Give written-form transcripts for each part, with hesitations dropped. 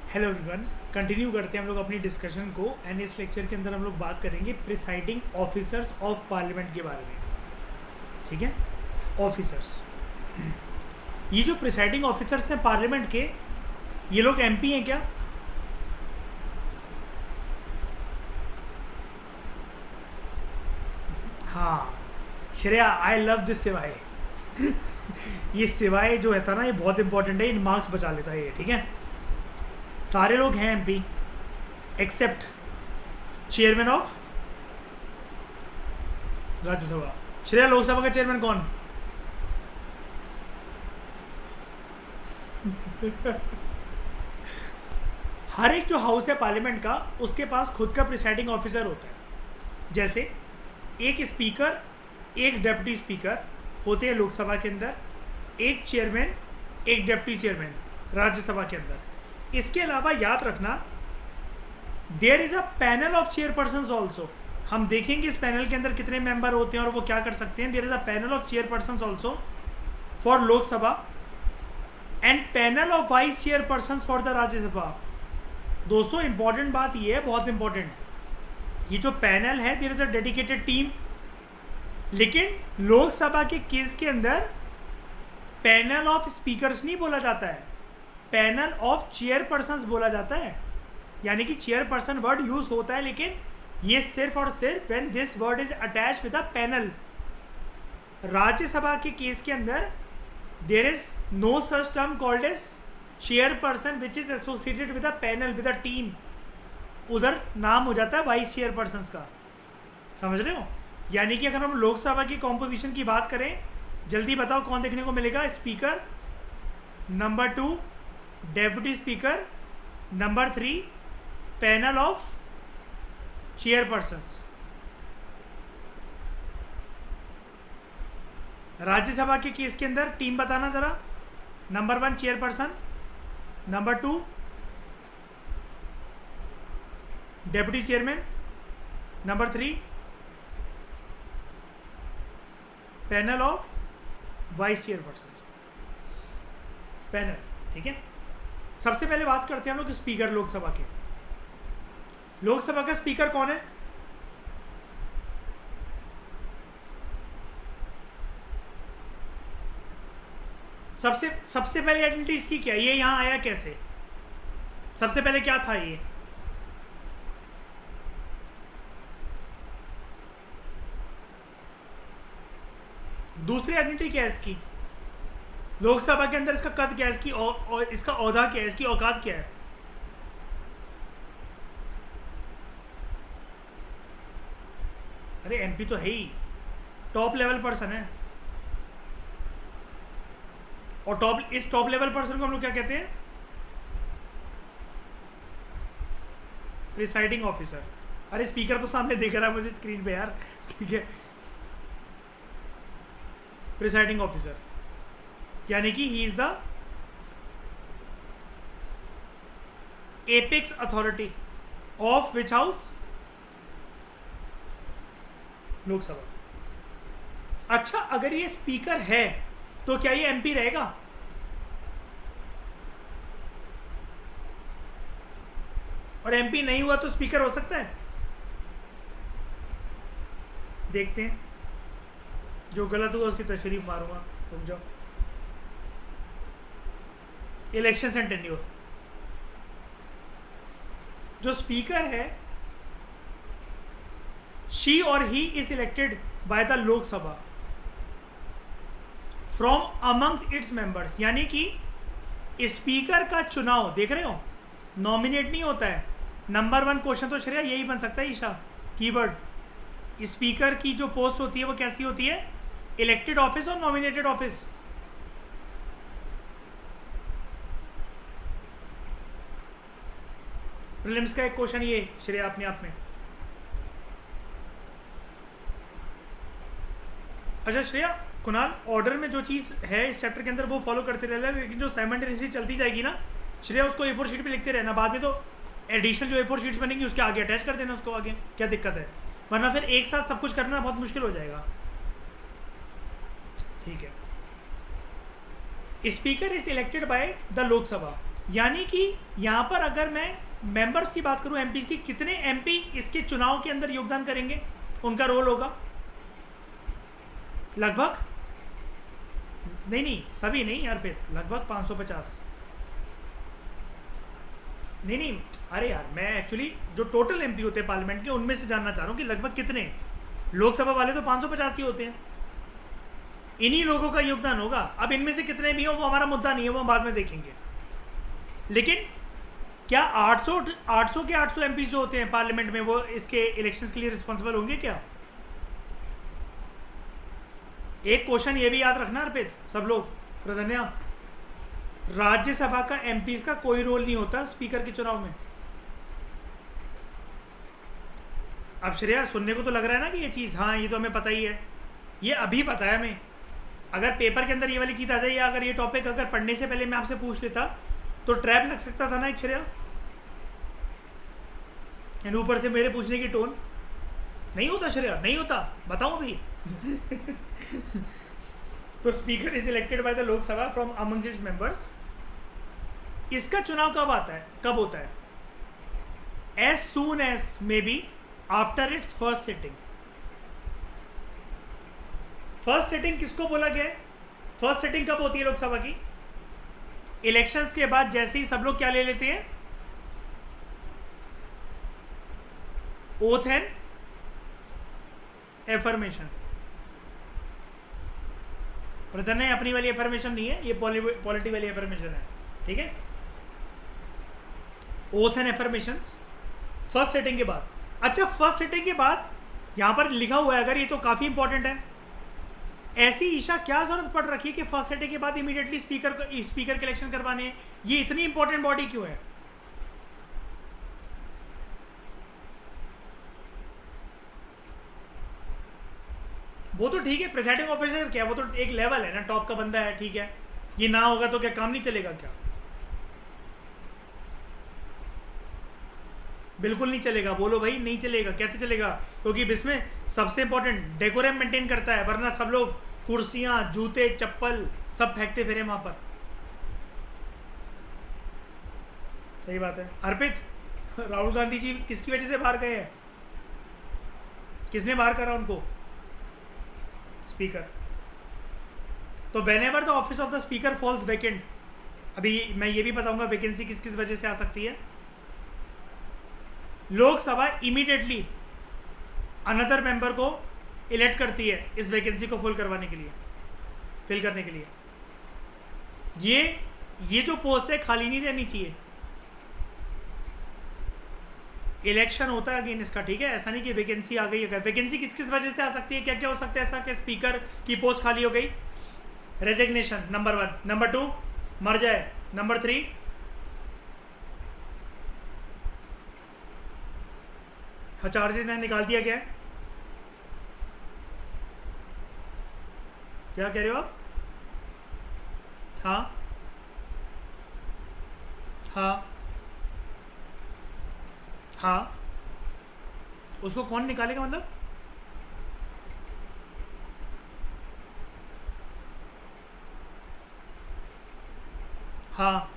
Hello everyone, continue करते हैं हम लोग अपनी डिस्कशन को। एंड इस लेक्चर के अंदर हम लोग बात करेंगे प्रिसाइडिंग ऑफिसर्स ऑफ पार्लियामेंट के बारे में। ठीक है, ऑफिसर्स, ये जो प्रिसाइडिंग ऑफिसर्स हैं पार्लियामेंट के, ये लोग एमपी हैं क्या? हाँ श्रेया, आई लव दिस सिवाय। ये सिवाय जो है था ना, ये बहुत इंपॉर्टेंट है, इन मार्क्स बचा लेता है ये। ठीक है, सारे लोग हैं MP except chairman of Rajya Sabha. Shreya, Lok Sabha का चेयरमैन कौन? हर एक जो हाउस है पार्लियामेंट का, उसके पास खुद का प्रिसाइडिंग ऑफिसर होता है। जैसे एक स्पीकर, एक डिप्टी स्पीकर होते हैं लोकसभा के अंदर, एक चेयरमैन, एक डिप्टी चेयरमैन राज्यसभा के अंदर। इसके अलावा याद रखना, there is a panel of chairpersons also. हम देखेंगे इस पैनल के अंदर कितने मेंबर होते हैं और वो क्या कर सकते हैं। There is a panel of chairpersons also for Lok Sabha and panel of vice chairpersons for the Rajya Sabha. दोस्तों इंपॉर्टेंट बात ये है, बहुत इंपॉर्टेंट, ये जो पैनल है, there is a dedicated team. लेकिन लोकसभा के केस के अंदर पैनल ऑफ स्पीकर्स नहीं बोला जाता है, पैनल ऑफ चेयरपर्सन्स बोला जाता है। यानी कि चेयरपर्सन वर्ड यूज होता है, लेकिन ये सिर्फ और सिर्फ when this word is attached with a panel. Rajya Sabha के केस के अंदर there is no such term called as chairperson which is associated with a panel, with a team. उधर नाम हो जाता है वाइस चेयरपर्सन्स का। समझ रहे हो? यानी कि अगर हम लोकसभा की कॉम्पोजिशन की बात करें, जल्दी बताओ कौन देखने को मिलेगा? Speaker, number 2 deputy speaker, number 3 panel of chairpersons. Rajya Sabha के केस के अंदर टीम बताना जरा। Number 1 chairperson, number 2 deputy chairman, number 3 panel of vice chairperson. Panel, ठीक है। सबसे पहले बात करते हैं हम लोग स्पीकर लोकसभा के। लोकसभा का स्पीकर कौन है? सबसे पहले आइडेंटिटी इसकी क्या है? ये यहां आया कैसे? सबसे पहले क्या था ये? दूसरी आइडेंटिटी क्या है इसकी? लोकसभा के अंदर इसका कद क्या है, इसकी और इसका औहदा क्या है, इसकी औकात क्या है? अरे एमपी तो है ही, टॉप लेवल पर्सन है। और इस टॉप लेवल पर्सन को हम लोग क्या कहते हैं? Presiding officer. अरे स्पीकर तो सामने देख रहा है मुझे स्क्रीन पे यार, ठीक है। प्रिसाइडिंग ऑफिसर यानी कि he is the apex authority of which house? Lok Sabha. अच्छा, अगर ये स्पीकर है तो क्या ये एमपी रहेगा? और एमपी नहीं हुआ तो स्पीकर हो सकता है? देखते हैं, जो गलत हुआ उसकी तशरीफ मारूंगा। रुक जाओ। इलेक्शन एंड टेन्योर, जो स्पीकर है, शी और he is elected by the Lok Sabha from amongst its members. यानी कि स्पीकर का चुनाव, देख रहे हो, नॉमिनेट नहीं होता है। नंबर 1 क्वेश्चन तो श्रेया यही बन सकता है ईशा, कीवर्ड। स्पीकर की जो पोस्ट होती है वो कैसी होती है? इलेक्टेड ऑफिस और नॉमिनेटेड ऑफिस। प्रीलिम्स का एक क्वेश्चन ये श्रेया अपने आप में। अच्छा श्रेया, कुणाल, ऑर्डर में जो चीज़ है इस चैप्टर के अंदर वो फॉलो करते रहना, लेकिन जो साइमल्टेनियसली चलती जाएगी ना श्रेया, उसको A4 शीट पे लिखते रहना। बाद में तो एडिशनल जो A4 शीट्स बनेंगी उसके आगे अटैच कर देना उसको आगे, क्या दिक्कत है? वरना फिर एक साथ सब कुछ करना बहुत मुश्किल हो जाएगा। ठीक है। Speaker is elected by the Lok Sabha यानी कि यहाँ पर अगर मैं मेंबर्स की बात करूँ एमपीज की, कितने एमपी इसके चुनाव के अंदर योगदान करेंगे, उनका रोल होगा लगभग, नहीं सभी नहीं यार, फिर लगभग 550, नहीं अरे यार मैं एक्चुअली जो टोटल एमपी होते हैं पार्लियामेंट के उनमें से जानना चाह रहा हूँ कि लगभग कितने। लोकसभा वाले तो 550 ही होते हैं, इन्हीं लोगों का योगदान होगा। अब इनमें से कितने भी हो वो हमारा मुद्दा नहीं है, वो हम बाद में देखेंगे। लेकिन क्या 800 के 800 एमपी जो होते हैं पार्लियामेंट में वो इसके इलेक्शंस के लिए रिस्पॉन्सिबल होंगे क्या? एक क्वेश्चन ये भी याद रखना अर्पित, सब लोग, प्रधन्या, राज्यसभा का एमपीज का कोई रोल नहीं होता स्पीकर के चुनाव में। अब श्रेया सुनने को तो लग रहा है ना कि ये चीज़, हाँ ये तो हमें पता ही है, ये अभी पता है हमें। अगर पेपर के अंदर ये वाली चीज़ आ जाए, या अगर ये टॉपिक अगर पढ़ने से पहले मैं आपसे पूछ लेता तो ट्रैप लग सकता था ना एक श्रेया। एंड ऊपर से मेरे पूछने की टोन, नहीं होता श्रेया, नहीं होता, बताऊं अभी। तो speaker is elected by the Lok Sabha from amongst its members. इसका चुनाव कब आता है, कब होता है? As soon as may be after its first sitting. First sitting किसको बोला गया है? फर्स्ट सिटिंग कब होती है लोकसभा की? इलेक्शंस के बाद जैसे ही सब लोग क्या ले लेते हैं, ओथ एंड एफर्मेशन। प्रधान है अपनी वाली एफर्मेशन नहीं है, ये पॉलिटी वाली एफर्मेशन है, ठीक है। Oath and affirmations first setting के बाद। अच्छा, फर्स्ट सेटिंग के बाद यहां पर लिखा हुआ है, अगर ये तो काफी इंपॉर्टेंट है, ऐसी ईशा क्या जरूरत पड़ रखी है कि फर्स्ट सेटिंग के बाद इमीडिएटली स्पीकर के इलेक्शन करवाने हैं? ये इतनी इंपॉर्टेंट बॉडी क्यों है? वो तो ठीक है, प्रेसाइडिंग ऑफिसर क्या, वो तो एक लेवल है ना, टॉप का बंदा है, ठीक है। ये ना होगा तो क्या काम नहीं चलेगा क्या? बिल्कुल नहीं चलेगा। बोलो भाई, नहीं चलेगा। कैसे चलेगा? क्योंकि इसमें सबसे इंपॉर्टेंट डेकोरम मेंटेन करता है, वरना सब लोग कुर्सियां, जूते, चप्पल सब फेंकते फिरे वहां पर। सही बात है। अर्पित, राहुल गांधी जी किसकी वजह से बाहर गए हैं? किसने बाहर करा उनको? स्पीकर। तो whenever the office of the speaker falls vacant, अभी मैं ये भी बताऊंगा वैकेंसी किस किस वजह से आ सकती है। लोकसभा इमीडिएटली अनदर मेंबर को इलेक्ट करती है इस वैकेंसी को फिल करने के लिए। ये जो पोस्ट है खाली नहीं रहनी चाहिए। इलेक्शन होता है अगेन इसका, ठीक है। ऐसा नहीं कि वैकेंसी आ गई। अगर वैकेंसी किस किस वजह से आ सकती है, क्या क्या हो सकता है ऐसा कि स्पीकर की पोस्ट खाली हो गई? रेजिग्नेशन नंबर 1, नंबर 2 मर जाए, नंबर 3 चार्जेस ने निकाल दिया गया है। क्या कह रहे हो आप? हाँ हाँ हाँ, उसको कौन निकालेगा मतलब? हाँ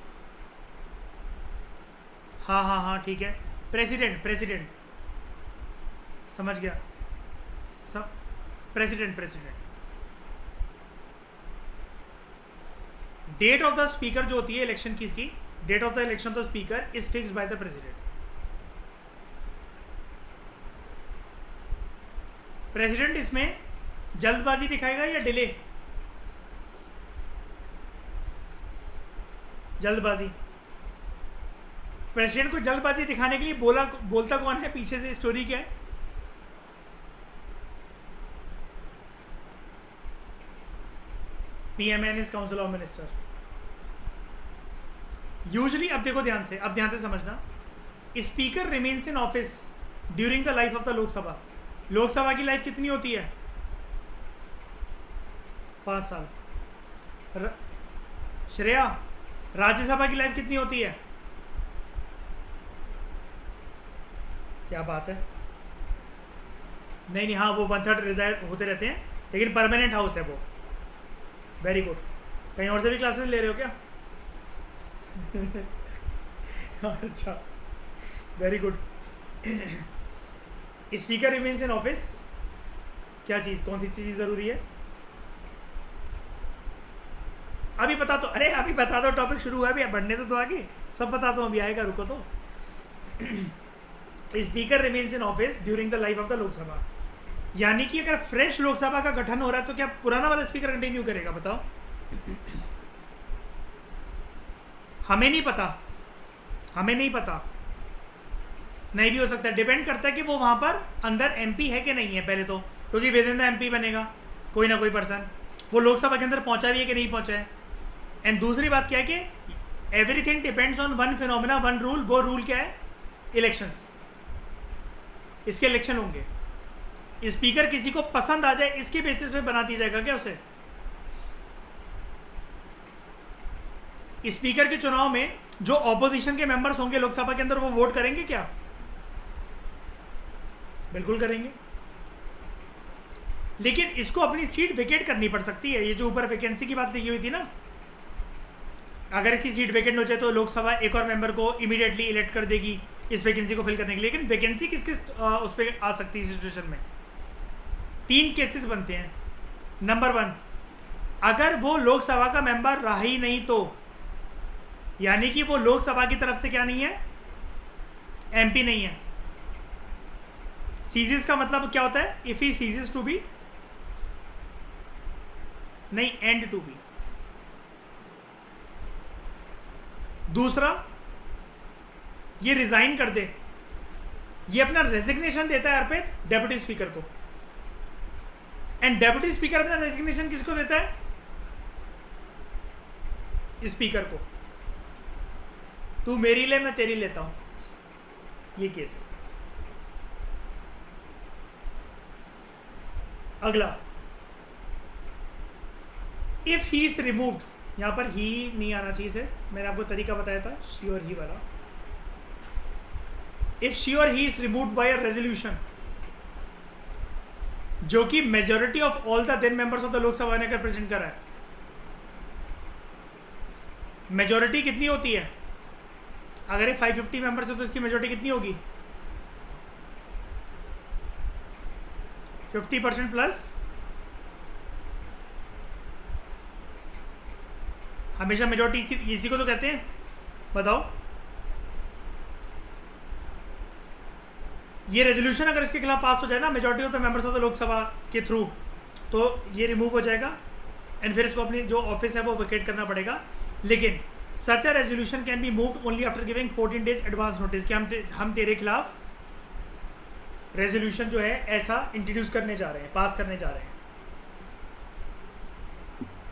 हाँ हाँ हाँ, ठीक है। प्रेसिडेंट समझ गया। सब president date of the speaker जो होती है इलेक्शन की, इसकी date of the election of the speaker is fix by the president. President इसमें जल्दबाजी दिखाएगा या डिले? जल्दबाजी। प्रेसिडेंट को जल्दबाजी दिखाने के लिए बोलता कौन है? पीछे से स्टोरी क्या है? PMN is council of minister. Usually, अब देखो ध्यान से समझना, speaker remains in office during the life of the Lok Sabha. Lok Sabha की लाइफ कितनी होती है? 5 साल। श्रेया, राज्यसभा की लाइफ कितनी होती है? क्या बात है। नहीं हाँ, वो 1/3 रिजाइन होते रहते हैं, लेकिन परमानेंट हाउस है वो। Very good. कहीं और से भी क्लासेस ले रहे हो क्या? अच्छा, very good. Speaker remains in office, क्या चीज़, कौन सी चीज़ ज़रूरी है? अभी बता दो, अरे अभी बता दो, टॉपिक शुरू हुआ है अभी, बढ़ने तो आगे, सब बता दो, अभी आएगा, रुको तो। Speaker remains in office during the life of the Lok Sabha, यानी कि अगर फ्रेश लोकसभा का गठन हो रहा है तो क्या पुराना वाला स्पीकर कंटिन्यू करेगा? बताओ। हमें नहीं पता, हमें नहीं पता, नहीं भी हो सकता है, डिपेंड करता है कि वो वहां पर अंदर एमपी है कि नहीं है पहले तो, क्योंकि विद इन द एमपी बनेगा कोई ना कोई पर्सन, वो लोकसभा के अंदर पहुंचा भी है कि नहीं पहुंचा है। एंड दूसरी बात क्या है कि everything depends on one phenomena one rule, वो रूल क्या है? इलेक्शंस, इसके इलेक्शन होंगे, स्पीकर किसी को पसंद आ जाए इसके बेसिस पे बना दिया जाएगा क्या उसे? स्पीकर के चुनाव में जो ऑपोजिशन के मेंबर्स होंगे लोकसभा के अंदर, वो वोट करेंगे क्या? बिल्कुल करेंगे, लेकिन इसको अपनी सीट वेकेट करनी पड़ सकती है। ये जो ऊपर वैकेंसी की बात लिखी हुई थी ना, अगर इसकी सीट वेकेट हो जाए तो लोकसभा एक और मेंबर को इमीडिएटली इलेक्ट कर देगी इस वैकेंसी को फिल करने के लिए। लेकिन वैकेंसी किस किस उस पर आ सकती है सिचुएशन में? 3 केसेस बनते हैं। नंबर 1, अगर वो लोकसभा का मेंबर रहा ही नहीं तो, यानी कि वो लोकसभा की तरफ से क्या नहीं है? एमपी नहीं है। सीजेस का मतलब क्या होता है? If he ceases to be, नहीं, एंड टू बी। दूसरा, ये रिजाइन कर दे, ये अपना रेजिग्नेशन देता है अर्पित डेप्यूटी स्पीकर को, एंड डेप्यूटी स्पीकर अपना रेजिग्नेशन किसको देता है? स्पीकर को। तू मेरी ले, मैं तेरी लेता हूं, ये केस है। अगला, इफ ही इज रिमूव्ड, यहां पर ही नहीं आना चाहिए से, मैंने आपको तरीका बताया था, शी और ही वाला। इफ शी और he is removed by a resolution, जो कि majority of all the then members of the Lok Sabha ने कर प्रेजेंट करा है। मेजोरिटी कितनी होती है? अगर ये 550 मेंबर्स है तो इसकी मेजोरिटी कितनी होगी? 50% प्लस, हमेशा मेजोरिटी इसी को तो कहते हैं, बताओ। ये रेजोल्यूशन अगर इसके खिलाफ पास हो जाए ना, majority of the members of the Lok Sabha के थ्रू, तो ये रिमूव हो जाएगा एंड फिर इसको अपनी जो ऑफिस है वो वेकेट करना पड़ेगा। लेकिन such a resolution can be moved only after giving 14 days advance notice कि हम तेरे खिलाफ रेजोल्यूशन जो है ऐसा इंट्रोड्यूस करने जा रहे हैं, पास करने जा रहे हैं।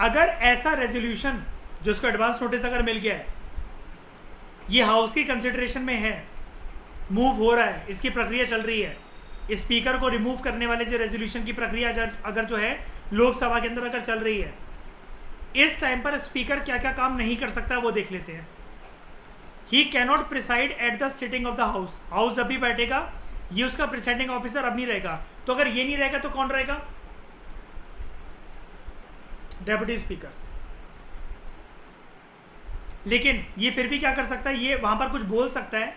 अगर ऐसा रेजोल्यूशन जिसको एडवांस नोटिस अगर मिल गया है, ये हाउस की कंसिडरेशन में है, मूव हो रहा है, इसकी प्रक्रिया चल रही है, स्पीकर को रिमूव करने वाले जो रेजोल्यूशन की प्रक्रिया अगर जो है लोकसभा के अंदर अगर चल रही है, इस टाइम पर स्पीकर क्या क्या काम नहीं कर सकता वो देख लेते हैं। ही cannot preside at the sitting of the house, house अभी बैठेगा, ये उसका प्रिसाइडिंग ऑफिसर अब नहीं रहेगा, तो अगर ये नहीं रहेगा तो कौन रहेगा? Deputy speaker. लेकिन ये फिर भी क्या कर सकता है? ये वहां पर कुछ बोल सकता है,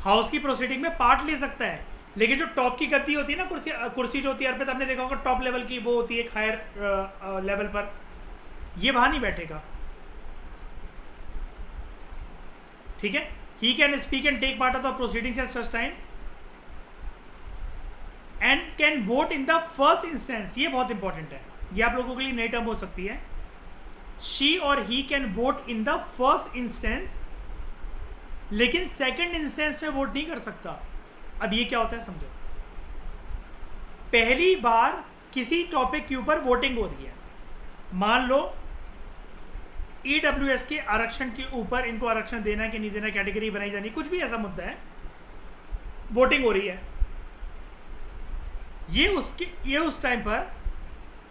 हाउस की प्रोसीडिंग में पार्ट ले सकता है, लेकिन जो टॉप की गद्दी होती है ना, कुर्सी जो होती है अर्पित, आपने देखा होगा टॉप लेवल की वो होती है, एक हायर लेवल पर, ये वहां नहीं बैठेगा। ठीक है, he can speak and take part of the proceedings at such time and can vote in the first instance. ये बहुत इंपॉर्टेंट है, ये आप लोगों के लिए नई टर्म हो सकती है। शी और he can vote in the first instance, लेकिन सेकंड इंस्टेंस में वोट नहीं कर सकता। अब ये क्या होता है समझो, पहली बार किसी टॉपिक के ऊपर वोटिंग हो रही है, मान लो ईडब्ल्यूएस के आरक्षण के ऊपर, इनको आरक्षण देना कि नहीं देना, कैटेगरी बनाई जानी, कुछ भी ऐसा मुद्दा है, वोटिंग हो रही है। ये उस टाइम पर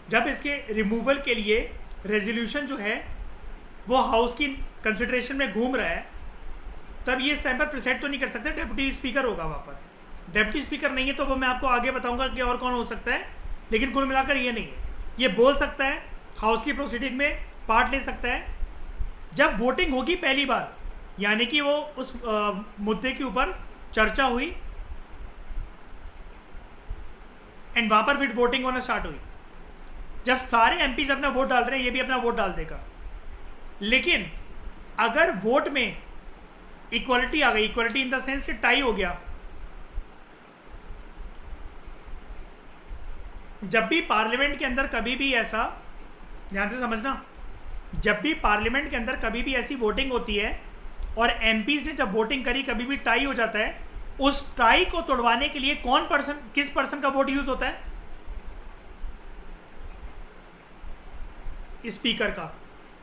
जब इसके रिमूवल के लिए रेजोल्यूशन जो है वो हाउस की कंसिडरेशन में घूम रहा है, तब ये इस टाइम पर प्रिसाइड तो नहीं कर सकते, डेप्यूटी स्पीकर होगा वहाँ पर। डेप्यूटी स्पीकर नहीं है तो वो मैं आपको आगे बताऊंगा कि और कौन हो सकता है, लेकिन कुल मिलाकर ये नहीं है। ये बोल सकता है, हाउस की प्रोसीडिंग में पार्ट ले सकता है, जब वोटिंग होगी पहली बार यानी कि वो उस मुद्दे के ऊपर चर्चा हुई एंड वहां पर फिर वोटिंग होना स्टार्ट हुई। जब सारे एमपीज अपना वोट डाल रहे हैं, ये भी अपना वोट डाल देगा। लेकिन अगर वोट में इक्वालिटी आ गई, इक्वालिटी इन द सेंस कि टाई हो गया, जब भी पार्लियामेंट के अंदर कभी भी ऐसा, ध्यान से समझना, जब भी पार्लियामेंट के अंदर कभी भी ऐसी वोटिंग होती है और एमपीज ने जब वोटिंग करी, कभी भी टाई हो जाता है, उस टाई को तोड़वाने के लिए किस पर्सन का वोट यूज होता है? स्पीकर का।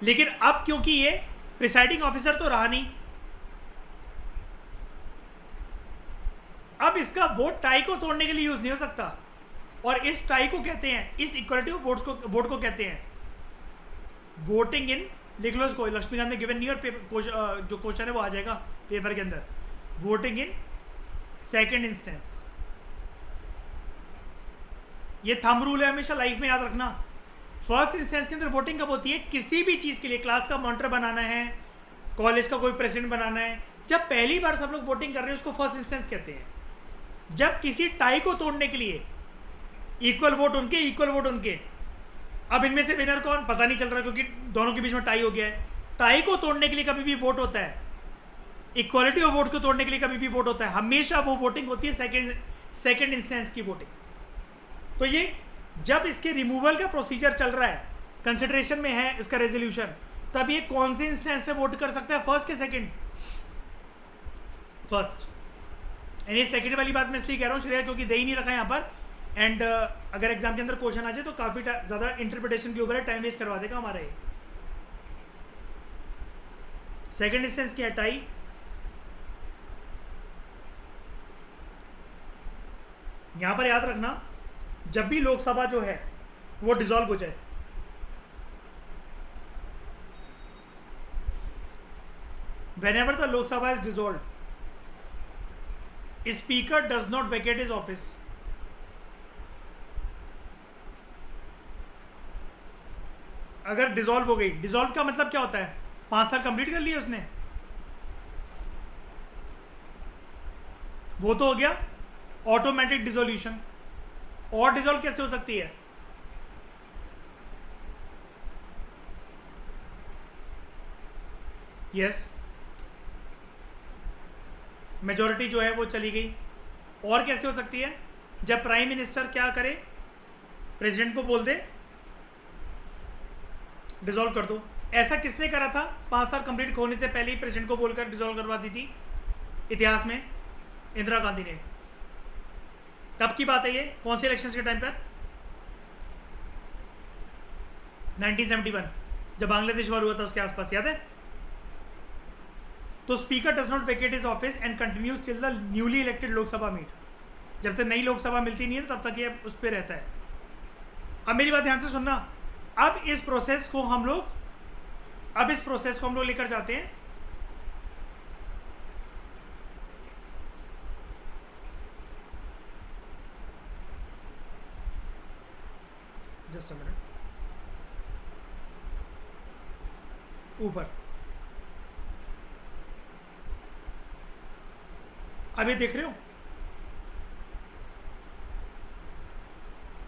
लेकिन अब क्योंकि ये प्रिसाइडिंग ऑफिसर तो रहा नहीं, अब इसका वोट टाई को तोड़ने के लिए यूज नहीं हो सकता। और इस टाई को कहते हैं, इस इक्वलिटी ऑफ वोट को कहते हैं वोटिंग इन, लिख लो इसको, लक्ष्मीकांत में गिवन नहीं, और जो क्वेश्चन है वो आ जाएगा पेपर के अंदर, वोटिंग इन सेकेंड इंस्टेंस। ये थंब रूल है, हमेशा लाइफ में याद रखना। फर्स्ट इंस्टेंस के अंदर वोटिंग कब होती है? किसी भी चीज के लिए, क्लास का मॉनिटर बनाना है, कॉलेज का कोई प्रेसिडेंट बनाना है, जब पहली बार सब लोग वोटिंग कर रहे हैं उसको फर्स्ट इंस्टेंस कहते हैं। जब किसी टाई को तोड़ने के लिए इक्वल वोट उनके, अब इनमें से विनर कौन पता नहीं चल रहा क्योंकि दोनों के बीच में टाई हो गया है। टाई को तोड़ने के लिए कभी भी वोट होता है, इक्वालिटी ऑफ वोट को तोड़ने के लिए कभी भी वोट होता है, हमेशा वो वोटिंग होती है सेकेंड इंस्टेंस की वोटिंग। तो ये जब इसके रिमूवल का प्रोसीजर चल रहा है, कंसिडरेशन में है इसका रेजोल्यूशन, तब ये कौन से इंस्टेंस पे वोट कर सकता है, फर्स्ट के सेकंड? फर्स्ट। यानी सेकंड वाली बात मैं इसलिए कह रहा हूँ श्रेया, क्योंकि दे ही नहीं रखा यहाँ पर, एंड अगर एग्जाम के अंदर क्वेश्चन आ जाए तो काफी ज्यादा इंटरप्रिटेशन के ऊपर है, टाइम वेस्ट करवा देगा हमारा ये। सेकंड इंस्टेंस क्या है? टाई। यहां पर याद रखना, जब भी लोकसभा जो है वो डिसॉल्व हो जाए, whenever the Lok Sabha is dissolved, speaker does not vacate his office. अगर डिसॉल्व हो गई, डिसॉल्व का मतलब क्या होता है? 5 साल कंप्लीट कर लिए उसने, वो तो हो गया ऑटोमेटिक डिसोल्यूशन। और डिसॉल्व कैसे हो सकती है? यस, मेजॉरिटी जो है वो चली गई। और कैसे हो सकती है? जब प्राइम मिनिस्टर क्या करे, प्रेसिडेंट को बोल दे डिसॉल्व कर दो। ऐसा किसने करा था? 5 साल कंप्लीट होने से पहले ही प्रेसिडेंट को बोलकर डिसॉल्व करवा दी थी इतिहास में, इंदिरा गांधी ने। कब की बात है ये? कौन से इलेक्शंस के टाइम पर? 1971, जब बांग्लादेश वॉर हुआ था उसके आसपास, याद है? तो speaker does not vacate his office and continues till the newly elected Lok Sabha meet. जब तक नई लोकसभा मिलती नहीं है तब तक ये उस पर रहता है। अब मेरी बात ध्यान से सुनना, अब इस प्रोसेस को हम लोग लेकर जाते हैं जस्ट अ मिनट, ऊपर। अब ये देख रहे हो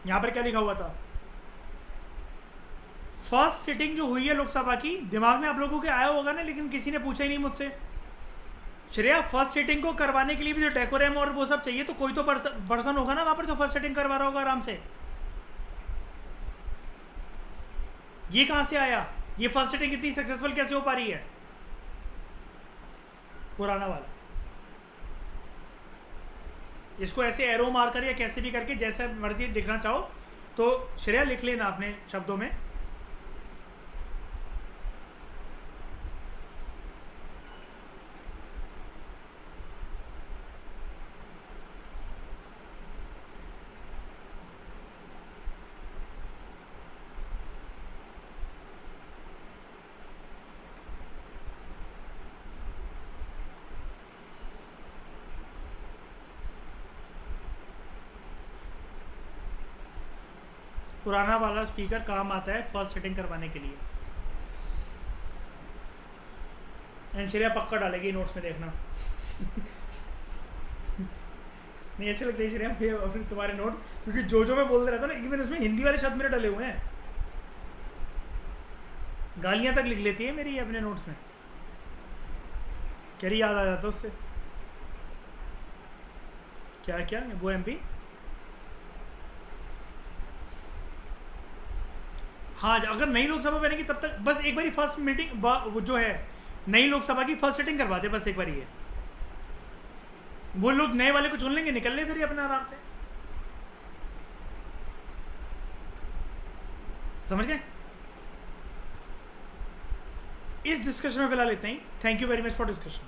यहां पर क्या लिखा हुआ था? फर्स्ट सिटिंग जो हुई है लोकसभा की, दिमाग में आप लोगों के आया होगा ना, लेकिन किसी ने पूछा ही नहीं मुझसे। श्रेया, फर्स्ट सिटिंग को करवाने के लिए भी जो डेकोरम और वो सब चाहिए, तो कोई तो पर्सन होगा ना वहां पर जो फर्स्ट सिटिंग करवा रहा होगा आराम से। ये कहां से आया? ये फर्स्ट सिटिंग इतनी सक्सेसफुल कैसे हो पा रही है? पुराना वाला। इसको ऐसे एरो मारकर या कैसे भी करके जैसे मर्जी लिखना चाहो तो श्रेया लिख लेना अपने शब्दों में। पुराना वाला स्पीकर काम आता है फर्स्ट सेटिंग करवाने के लिए। ऐश्वर्या पक्का डालेगी नोट्स में, देखना। नहीं ऐसे लगता है ऐश्वर्या अपने तुम्हारे नोट, क्योंकि जो मैं बोलते रहता हूँ ना, इवन उसमें हिंदी वाले शब्द मेरे डले हुए हैं, गालियाँ तक लिख लेती है मेरी अपने नोट्स में, कह रही याद आ जाता उससे। क्या क्या वो एमपी, हाँ अगर नई लोकसभा बनेगी तब तक बस एक बारी फर्स्ट मीटिंग वो जो है नई लोकसभा की फर्स्ट सीटिंग करवा दे बस एक बार, ये वो लोग नए वाले को चुन लेंगे, निकल ले फिर अपना आराम से, समझ गए। इस डिस्कशन में फिलहाल इतना ही। Thank you very much for discussion.